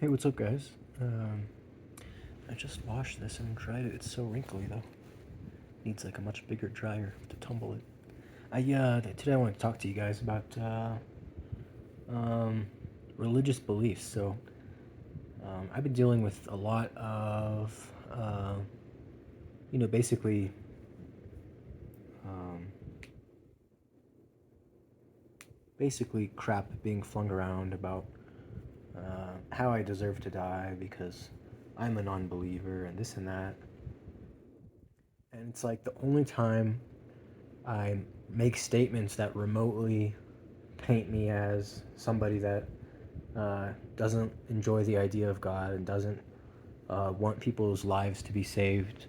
Hey, what's up, guys? I just washed this and dried it. It's so wrinkly, though. Needs like a much bigger dryer to tumble it. Today I want to talk to you guys about um, religious beliefs. I've been dealing with a lot of, basically, um, basically crap being flung around about how I deserve to die because I'm a non-believer and this and that. And it's like the only time I make statements that remotely paint me as somebody that doesn't enjoy the idea of God and doesn't want people's lives to be saved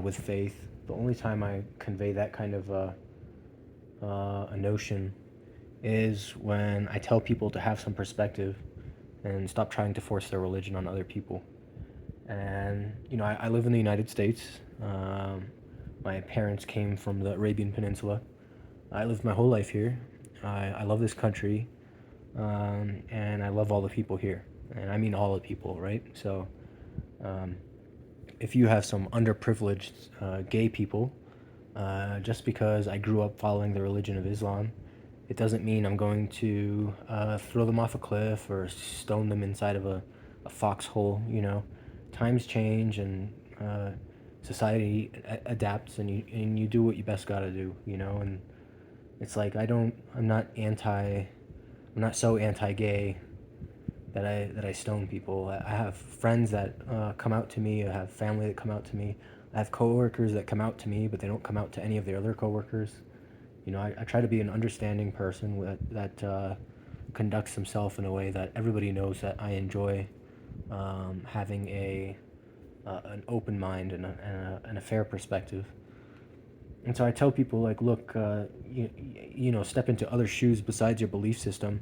with faith. The only time I convey that kind of a notion is when I tell people to have some perspective and stop trying to force their religion on other people. And I live in the United States. My parents came from the Arabian Peninsula. I lived my whole life here. I love this country, and I love all the people here. And I mean all the people, right? So, um, if you have some underprivileged gay people, just because I grew up following the religion of Islam, it doesn't mean I'm going to throw them off a cliff or stone them inside of a foxhole. Times change and society adapts, and you do what you best got to do. And it's like I'm not so anti-gay that I stone people. I have friends that come out to me. I have family that come out to me. I have coworkers that come out to me, but they don't come out to any of their other coworkers. I try to be an understanding person that conducts himself in a way that everybody knows that I enjoy having an open mind and a fair perspective. And so I tell people like, look, step into other shoes besides your belief system,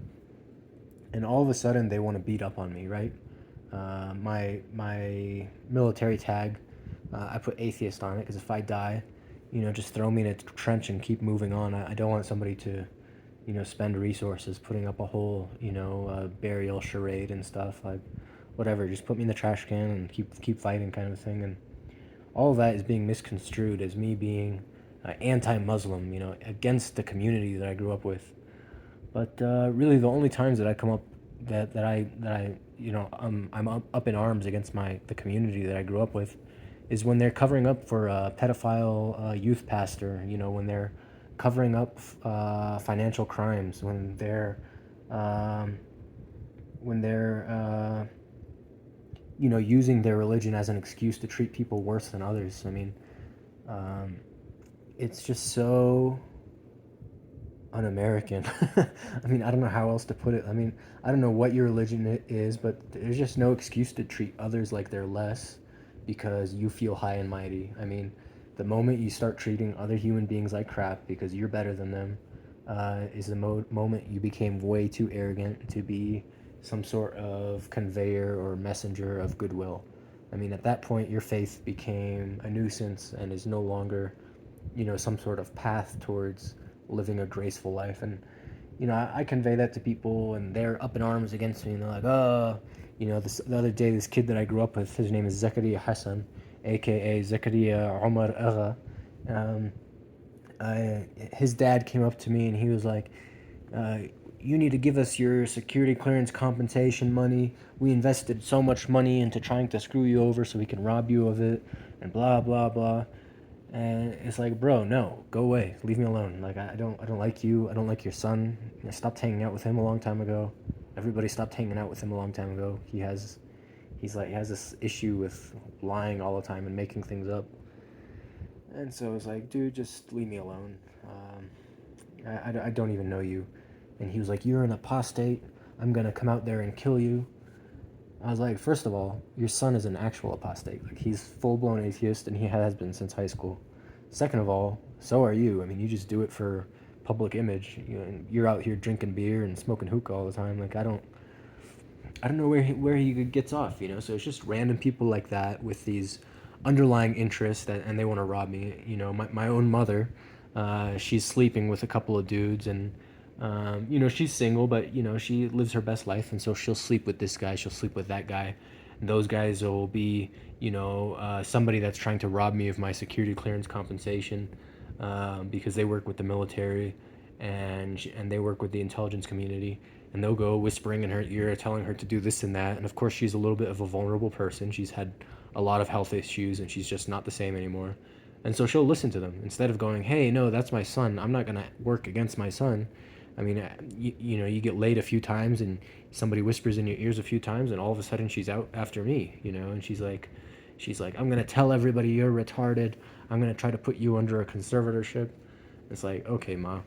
and all of a sudden they want to beat up on me, right? My military tag, I put atheist on it because if I die, just throw me in a trench and keep moving on. I don't want somebody to, spend resources putting up a whole, burial charade and stuff. Like, whatever, just put me in the trash can and keep fighting, kind of thing. And all of that is being misconstrued as me being anti-Muslim, against the community that I grew up with. But really, the only times that I come up that I I'm up in arms against the community that I grew up with is when they're covering up for a pedophile youth pastor. When they're covering up financial crimes, um, when they're using their religion as an excuse to treat people worse than others. I mean, um, it's just so un-American. I mean, I don't know how else to put it. I mean, I don't know what your religion is, but there's just no excuse to treat others like they're less because you feel high and mighty. I mean, the moment you start treating other human beings like crap because you're better than them, is the moment you became way too arrogant to be some sort of conveyor or messenger of goodwill. I mean, at that point, your faith became a nuisance and is no longer, some sort of path towards living a graceful life. And I convey that to people, and they're up in arms against me, and they're like, "Oh, the other day, this kid that I grew up with, his name is Zakaria Hassan, aka Zakaria Omar Agha. Um, his dad came up to me, and he was like, uh, "You need to give us your security clearance compensation money. We invested so much money into trying to screw you over, so we can rob you of it, and blah blah blah." And it's like, bro, no, go away, leave me alone. Like, I don't like you. I don't like your son. I stopped hanging out with him a long time ago. Everybody stopped hanging out with him a long time ago. He has this issue with lying all the time and making things up. And so it's like, dude, just leave me alone. I don't even know you. And he was like, you're an apostate. I'm gonna come out there and kill you. I was like, first of all, your son is an actual apostate. Like, he's full blown atheist, and he has been since high school. Second of all, so are you. I mean, you just do it for public image. You're out here drinking beer and smoking hookah all the time. Like, I don't know where he gets off. So it's just random people like that with these underlying interests and they want to rob me. My own mother, she's sleeping with a couple of dudes, and She's single, but she lives her best life, and so she'll sleep with this guy, she'll sleep with that guy. And those guys will be, somebody that's trying to rob me of my security clearance compensation, because they work with the military, and they work with the intelligence community, and they'll go whispering in her ear, telling her to do this and that. And of course, she's a little bit of a vulnerable person. She's had a lot of health issues, and she's just not the same anymore. And so she'll listen to them instead of going, "Hey, no, that's my son. I'm not gonna work against my son." I mean, you get laid a few times, and somebody whispers in your ears a few times, and all of a sudden she's out after me. And she's like, "I'm gonna tell everybody you're retarded. I'm gonna try to put you under a conservatorship." It's like, okay, ma.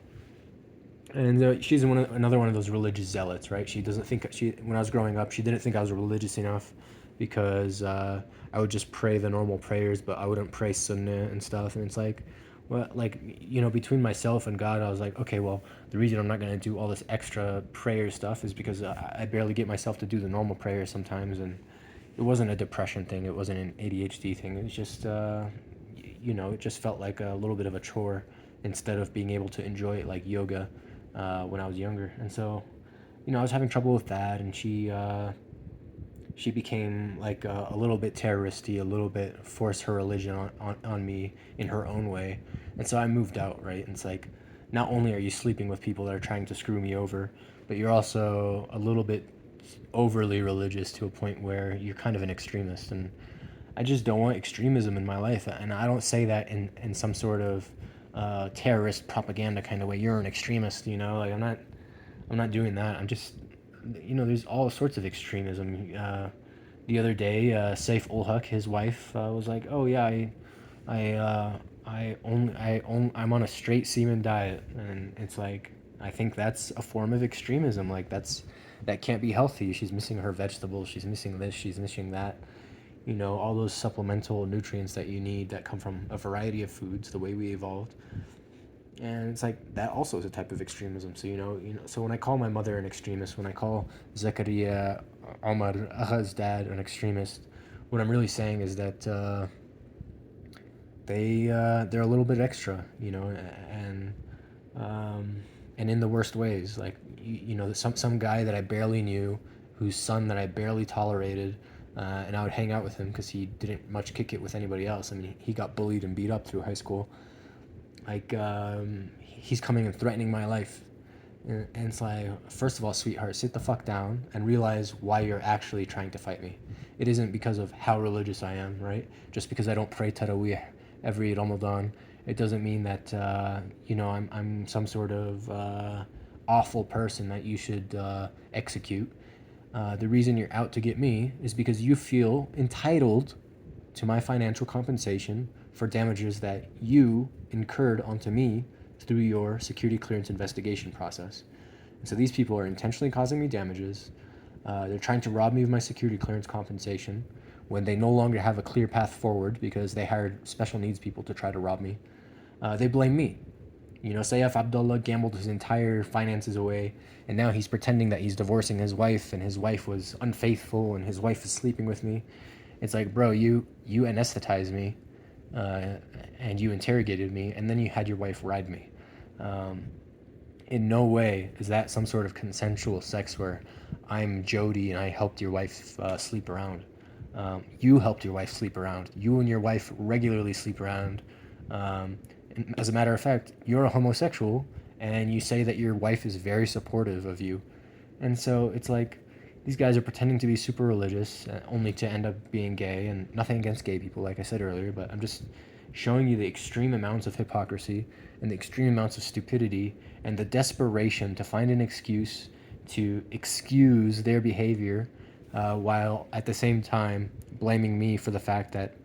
And she's another one of those religious zealots, right? She doesn't think when I was growing up, she didn't think I was religious enough because I would just pray the normal prayers, but I wouldn't pray sunnah and stuff. And it's like, well, like, between myself and God, I was like, okay, well, the reason I'm not going to do all this extra prayer stuff is because I barely get myself to do the normal prayers sometimes. And it wasn't a depression thing. It wasn't an ADHD thing. It was just, it just felt like a little bit of a chore instead of being able to enjoy it like yoga when I was younger. And so, I was having trouble with that, and she became like a little bit terroristy, a little bit force her religion on me in her own way. And so I moved out, right? And it's like, not only are you sleeping with people that are trying to screw me over, but you're also a little bit overly religious to a point where you're kind of an extremist. And I just don't want extremism in my life. And I don't say that in some sort of terrorist propaganda kind of way. You're an extremist, like I'm not doing that. I'm just, there's all sorts of extremism. The other day, Saif ul Haq, his wife, was like, "Oh yeah, I'm on a straight semen diet," and it's like, I think that's a form of extremism. Like that can't be healthy. She's missing her vegetables. She's missing this. She's missing that. All those supplemental nutrients that you need that come from a variety of foods, the way we evolved. And it's like that also is a type of extremism. So so when I call my mother an extremist, when I call Zakaria Omar Agha's dad an extremist, what I'm really saying is that they're a little bit extra, and and in the worst ways. Like some guy that I barely knew, whose son that I barely tolerated, and I would hang out with him because he didn't much kick it with anybody else. I mean, he got bullied and beat up through high school. Like, he's coming and threatening my life. And it's like, first of all, sweetheart, sit the fuck down and realize why you're actually trying to fight me. It isn't because of how religious I am, right? Just because I don't pray Taraweeh every Ramadan, it doesn't mean that, I'm some sort of awful person that you should execute. The reason you're out to get me is because you feel entitled to my financial compensation for damages that you incurred onto me through your security clearance investigation process. And so these people are intentionally causing me damages. They're trying to rob me of my security clearance compensation when they no longer have a clear path forward because they hired special needs people to try to rob me. They blame me. Sayyaf Abdullah gambled his entire finances away, and now he's pretending that he's divorcing his wife, and his wife was unfaithful, and his wife is sleeping with me. It's like, bro, you anesthetized me, and you interrogated me, and then you had your wife ride me. In no way is that some sort of consensual sex where I'm Jody and I helped your wife sleep around. You helped your wife sleep around. You and your wife regularly sleep around. And as a matter of fact, you're a homosexual, and you say that your wife is very supportive of you. And so it's like, these guys are pretending to be super religious, only to end up being gay. And nothing against gay people, like I said earlier, but I'm just showing you the extreme amounts of hypocrisy and the extreme amounts of stupidity and the desperation to find an excuse to excuse their behavior, while at the same time blaming me for the fact that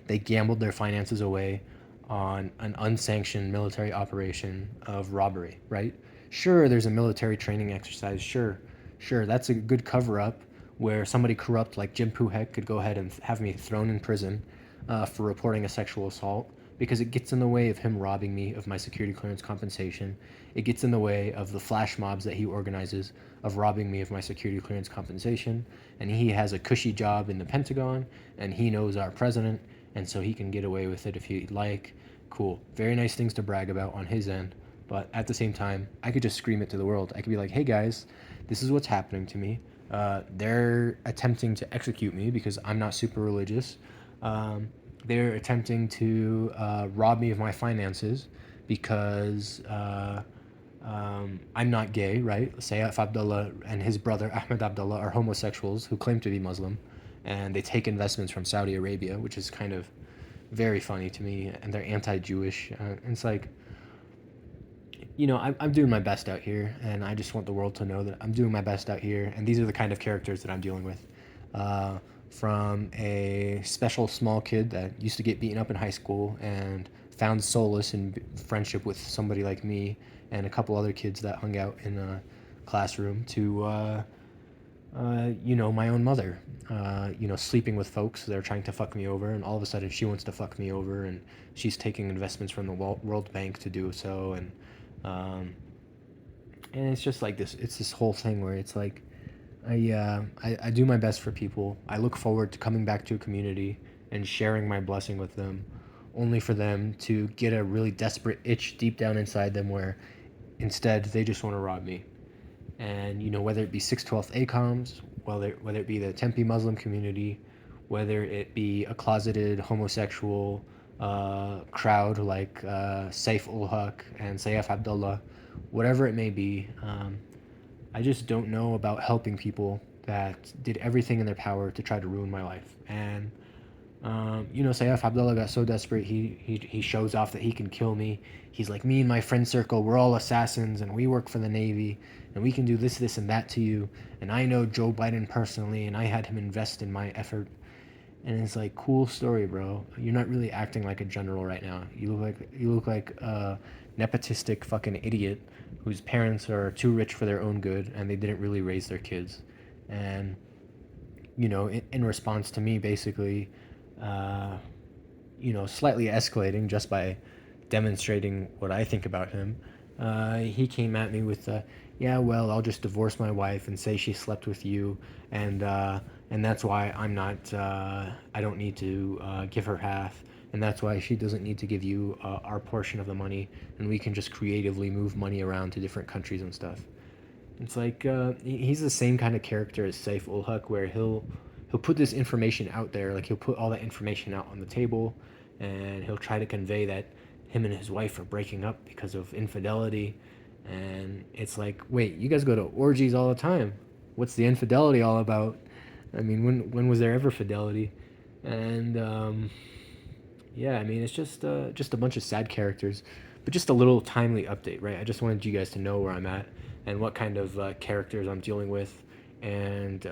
they gambled their finances away on an unsanctioned military operation of robbery, right? Sure, there's a military training exercise. Sure, that's a good cover-up where somebody corrupt like Jim Puhek could go ahead and have me thrown in prison for reporting a sexual assault, because it gets in the way of him robbing me of my security clearance compensation. It gets in the way of the flash mobs that he organizes of robbing me of my security clearance compensation. And he has a cushy job in the Pentagon, and he knows our president, and so he can get away with it if he'd like. Cool. Very nice things to brag about on his end. But at the same time, I could just scream it to the world. I could be like, hey guys, this is what's happening to me. They're attempting to execute me because I'm not super religious. Um, they're attempting to rob me of my finances because I'm not gay, right? Sayyaf Abdullah and his brother Ahmed Abdullah are homosexuals who claim to be Muslim, and they take investments from Saudi Arabia, which is kind of very funny to me. And they're anti-Jewish. It's like, I'm doing my best out here, and I just want the world to know that I'm doing my best out here. And these are the kind of characters that I'm dealing with. Uh, from a special small kid that used to get beaten up in high school and found solace in friendship with somebody like me and a couple other kids that hung out in a classroom to, my own mother, sleeping with folks that are trying to fuck me over, and all of a sudden she wants to fuck me over, and she's taking investments from the World Bank to do so, um, and it's just like this. It's this whole thing where it's like, I do my best for people. I look forward to coming back to a community and sharing my blessing with them, only for them to get a really desperate itch deep down inside them where instead they just want to rob me. And whether it be 612th ACOMs, whether it be the Tempe Muslim community, whether it be a closeted homosexual crowd like Saif ul Haq and Sayyaf Abdullah, whatever it may be, I just don't know about helping people that did everything in their power to try to ruin my life. And Sayyaf Abdullah got so desperate, he shows off that he can kill me. He's like, me and my friend circle, we're all assassins, and we work for the Navy, and we can do this, this, and that to you. And I know Joe Biden personally, and I had him invest in my effort. And it's like, cool story, bro. You're not really acting like a general right now. You look like a nepotistic fucking idiot whose parents are too rich for their own good, and they didn't really raise their kids. And in response to me, basically, uh, slightly escalating just by demonstrating what I think about him, he came at me with, yeah, well, I'll just divorce my wife and say she slept with you, and that's why I don't need to give her half, and that's why she doesn't need to give you our portion of the money, and we can just creatively move money around to different countries and stuff. It's like he's the same kind of character as Saif ul Haq, where he'll put this information out there, like he'll put all that information out on the table, and he'll try to convey that him and his wife are breaking up because of infidelity, and it's like, wait, you guys go to orgies all the time. What's the infidelity all about? I mean, when was there ever fidelity? And yeah, I mean, it's just a bunch of sad characters, but just a little timely update, right? I just wanted you guys to know where I'm at and what kind of characters I'm dealing with. And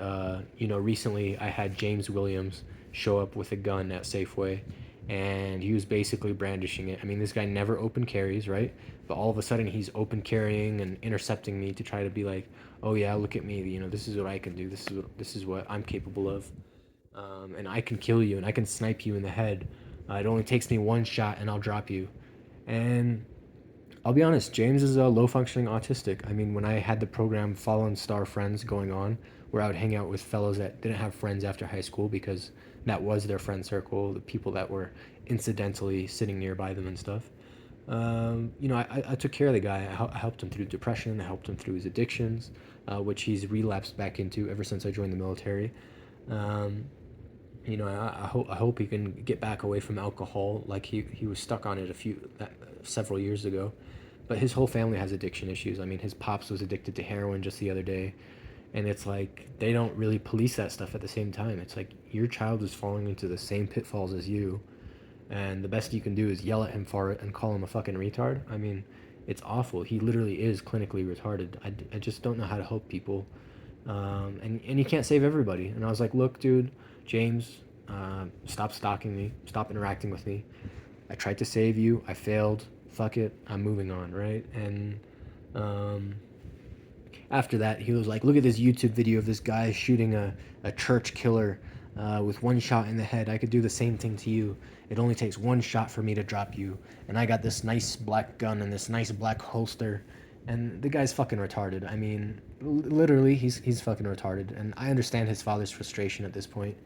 recently I had James Williams show up with a gun at Safeway, and he was basically brandishing it. I mean, this guy never open carries, right? But all of a sudden he's open carrying and intercepting me to try to be like, oh yeah, look at me. This is what I can do. This is what I'm capable of, and I can kill you and I can snipe you in the head. It only takes me one shot and I'll drop you. And I'll be honest, James is a low functioning autistic. I mean, when I had the program Fallen Star Friends going on, where I would hang out with fellows that didn't have friends after high school because that was their friend circle, the people that were incidentally sitting nearby them and stuff. I took care of the guy. I helped him through depression. I helped him through his addictions, which he's relapsed back into ever since I joined the military. Um, I hope he can get back away from alcohol. Like he was stuck on it several years ago, but his whole family has addiction issues. I mean, his pops was addicted to heroin just the other day, and it's like they don't really police that stuff at the same time. It's like your child is falling into the same pitfalls as you, and the best you can do is yell at him for it and call him a fucking retard. I mean, it's awful. He literally is clinically retarded. I just don't know how to help people, and you can't save everybody. And I was like, look, dude, James, stop stalking me, stop interacting with me. I tried to save you, I failed. Fuck it, I'm moving on, right? And um, after that, he was like, look at this YouTube video of this guy shooting a church killer with one shot in the head. I could do the same thing to you. It only takes one shot for me to drop you. And I got this nice black gun and this nice black holster. And the guy's fucking retarded. I mean, literally, he's fucking retarded. And I understand his father's frustration at this point.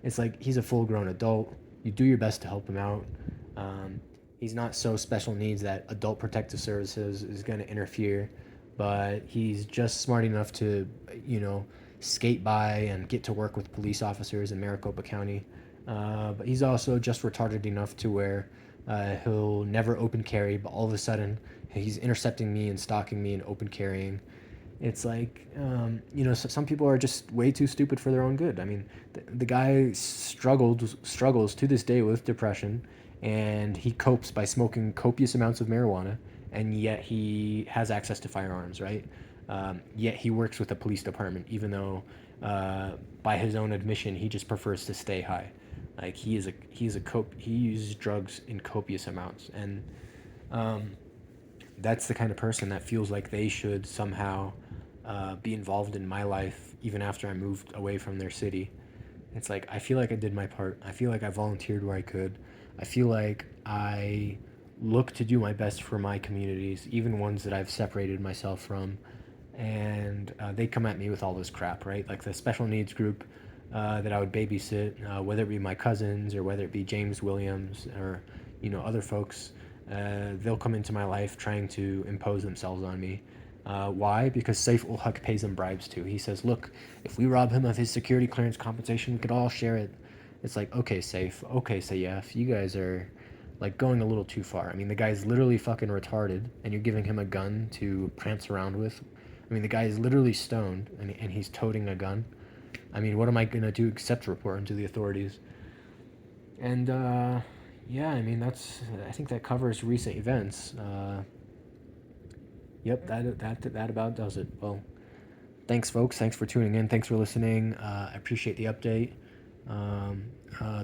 It's like he's a full grown adult. You do your best to help him out. Um, He's not so special needs that Adult Protective Services is going to interfere, but he's just smart enough to, you know, skate by and get to work with police officers in Maricopa County. But he's also just retarded enough to where he'll never open carry, but all of a sudden he's intercepting me and stalking me and open carrying. It's like, you know, so some people are just way too stupid for their own good. I mean, the guy struggles to this day with depression, and he copes by smoking copious amounts of marijuana, and yet he has access to firearms, right? Yet he works with the police department, even though, by his own admission, he just prefers to stay high. Like he uses drugs in copious amounts, and um, that's the kind of person that feels like they should somehow be involved in my life even after I moved away from their city. It's like I feel like I did my part. I feel like I volunteered where I could. I feel like I look to do my best for my communities, even ones that I've separated myself from. And they come at me with all this crap, right? Like the special needs group that I would babysit, whether it be my cousins or whether it be James Williams or, you know, other folks. They'll come into my life trying to impose themselves on me. Why? Because Saif ul Haq pays them bribes too. He says, look, if we rob him of his security clearance compensation, we could all share it. It's like, okay, Saif, okay, Sayef, you guys are like going a little too far. I mean, the guy's literally fucking retarded, and you're giving him a gun to prance around with. I mean, the guy is literally stoned, and he's toting a gun. I mean, what am I gonna do except report him to the authorities? And yeah, I mean, I think that covers recent events. Yep, that about does it. Well, thanks, folks. Thanks for tuning in. Thanks for listening. I appreciate the update. Um,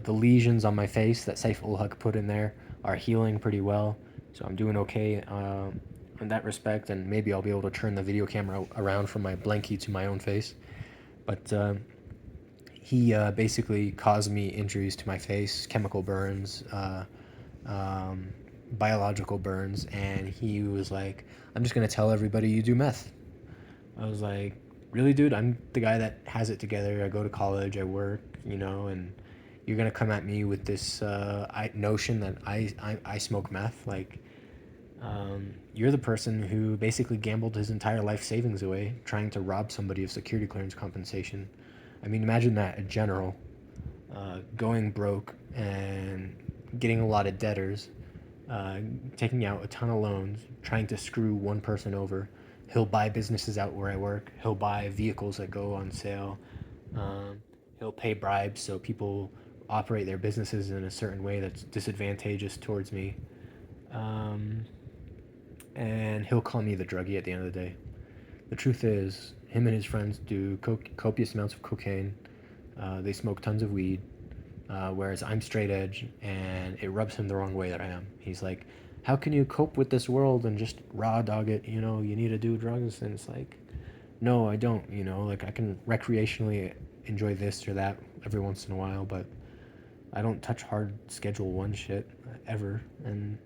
the lesions on my face that Saif ul Haq put in there are healing pretty well, so I'm doing okay in that respect. And maybe I'll be able to turn the video camera around from my blankie to my own face. But he basically caused me injuries to my face, chemical burns, um, biological burns, and he was like, "I'm just gonna tell everybody you do meth." I was like, really, dude? I'm the guy that has it together. I go to college, I work, you know, and you're gonna come at me with this notion that I smoke meth? Like, you're the person who basically gambled his entire life savings away trying to rob somebody of security clearance compensation. I mean, imagine that, a general going broke and getting a lot of debtors, uh, taking out a ton of loans, trying to screw one person over. He'll buy businesses out where I work. He'll buy vehicles that go on sale. Um, he'll pay bribes so people operate their businesses in a certain way that's disadvantageous towards me. Um, and he'll call me the druggie at the end of the day. The truth is, him and his friends do copious amounts of cocaine. They smoke tons of weed, whereas I'm straight edge, and it rubs him the wrong way that I am. He's like, "How can you cope with this world and just raw dog it? You know, you need to do drugs." And it's like, no, I don't. You know, like I can recreationally enjoy this or that every once in a while, but I don't touch hard Schedule One shit ever. And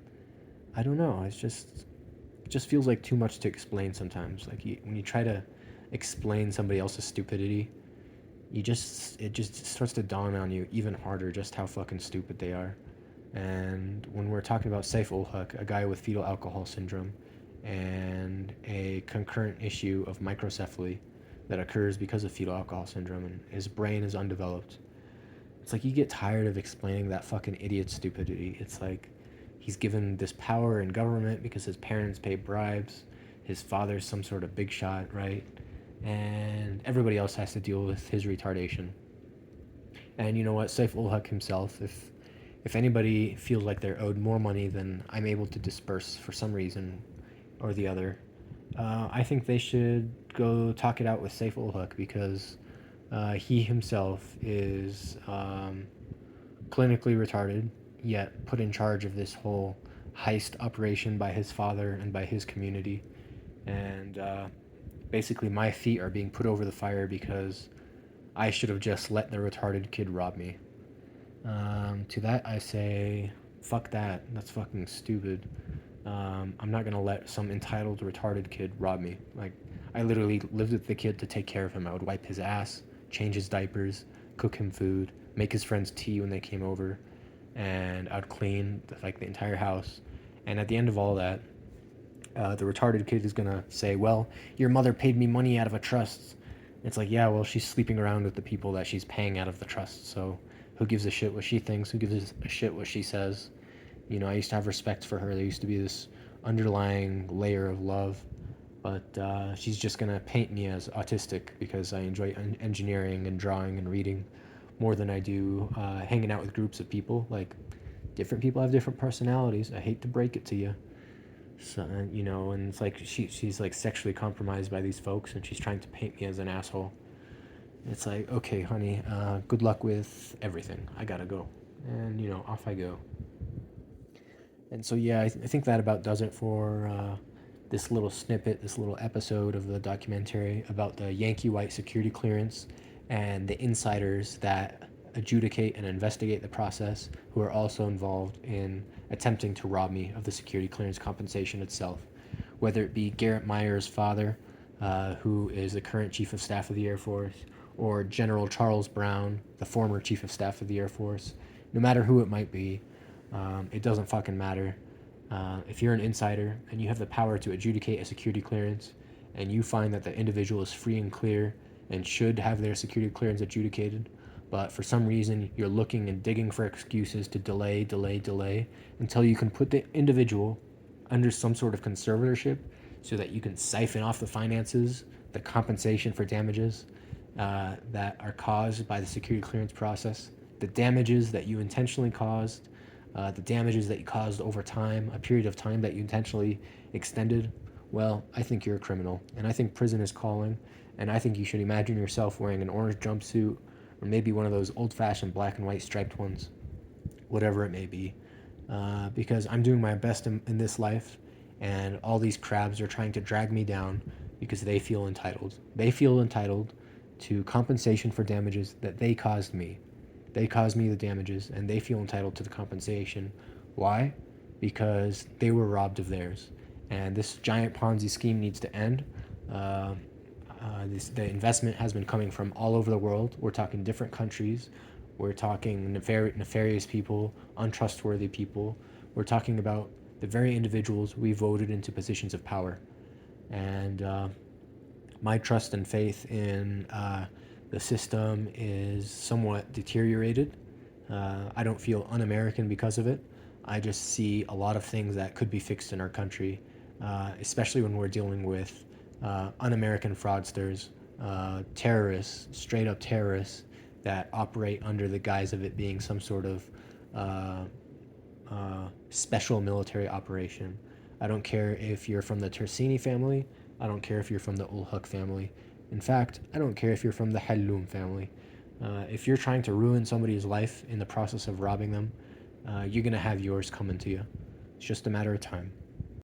I don't know. It just feels like too much to explain sometimes. Like when you try to explain somebody else's stupidity, it just starts to dawn on you even harder just how fucking stupid they are. And when we're talking about Saif ul Haq, a guy with fetal alcohol syndrome and a concurrent issue of microcephaly that occurs because of fetal alcohol syndrome, and his brain is undeveloped, it's like you get tired of explaining that fucking idiot stupidity. It's like he's given this power in government because his parents pay bribes, his father's some sort of big shot, right? And everybody else has to deal with his retardation. And you know what? Saif ul Haq himself, if anybody feels like they're owed more money than I'm able to disperse for some reason or the other, I think they should go talk it out with Saif ul Haq because he himself is clinically retarded, yet put in charge of this whole heist operation by his father and by his community. And basically, my feet are being put over the fire because I should have just let the retarded kid rob me. To that, I say, fuck that. That's fucking stupid. I'm not gonna let some entitled retarded kid rob me. Like, I literally lived with the kid to take care of him. I would wipe his ass, change his diapers, cook him food, make his friends tea when they came over. and I'd clean like the entire house. And at the end of all that, the retarded kid is gonna say, "Well, your mother paid me money out of a trust." It's like, yeah, well, she's sleeping around with the people that she's paying out of the trust. So, who gives a shit what she thinks? Who gives a shit what she says? You know, I used to have respect for her. There used to be this underlying layer of love, but she's just gonna paint me as autistic because I enjoy engineering and drawing and reading more than I do hanging out with groups of people. Like, different people have different personalities. I hate to break it to you. So, you know, and it's like she's like sexually compromised by these folks, and she's trying to paint me as an asshole. It's like, okay, honey, good luck with everything. I gotta go, and you know, off I go. And so, yeah, I think that about does it for this little snippet, this little episode of the documentary about the Yankee White security clearance and the insiders that adjudicate and investigate the process, who are also involved in attempting to rob me of the security clearance compensation itself. Whether it be Garrett Meyer's father, who is the current Chief of Staff of the Air Force, or General Charles Brown, the former Chief of Staff of the Air Force, no matter who it might be, it doesn't fucking matter. If you're an insider and you have the power to adjudicate a security clearance, and you find that the individual is free and clear and should have their security clearance adjudicated, but for some reason you're looking and digging for excuses to delay until you can put the individual under some sort of conservatorship so that you can siphon off the finances, the compensation for damages that are caused by the security clearance process, the damages that you intentionally caused, the damages that you caused over time, a period of time that you intentionally extended. Well, I think you're a criminal, and I think prison is calling, and I think you should imagine yourself wearing an orange jumpsuit, or maybe one of those old-fashioned black and white striped ones, whatever it may be, because I'm doing my best in this life, and all these crabs are trying to drag me down because they feel entitled. They feel entitled to compensation for damages that they caused me. They caused me the damages, and they feel entitled to the compensation. Why? Because they were robbed of theirs. And this giant Ponzi scheme needs to end. The investment has been coming from all over the world. We're talking different countries. We're talking nefarious people, untrustworthy people. We're talking about the very individuals we voted into positions of power. And my trust and faith in the system is somewhat deteriorated. I don't feel un-American because of it. I just see a lot of things that could be fixed in our country, especially when we're dealing with un-American fraudsters, terrorists, straight up terrorists that operate under the guise of it being some sort of special military operation. I don't care if you're from the Tersini family. I don't care if you're from the Ulhuk family. In fact, I don't care if you're from the Halloum family. If you're trying to ruin somebody's life in the process of robbing them, you're going to have yours coming to you. It's just a matter of time.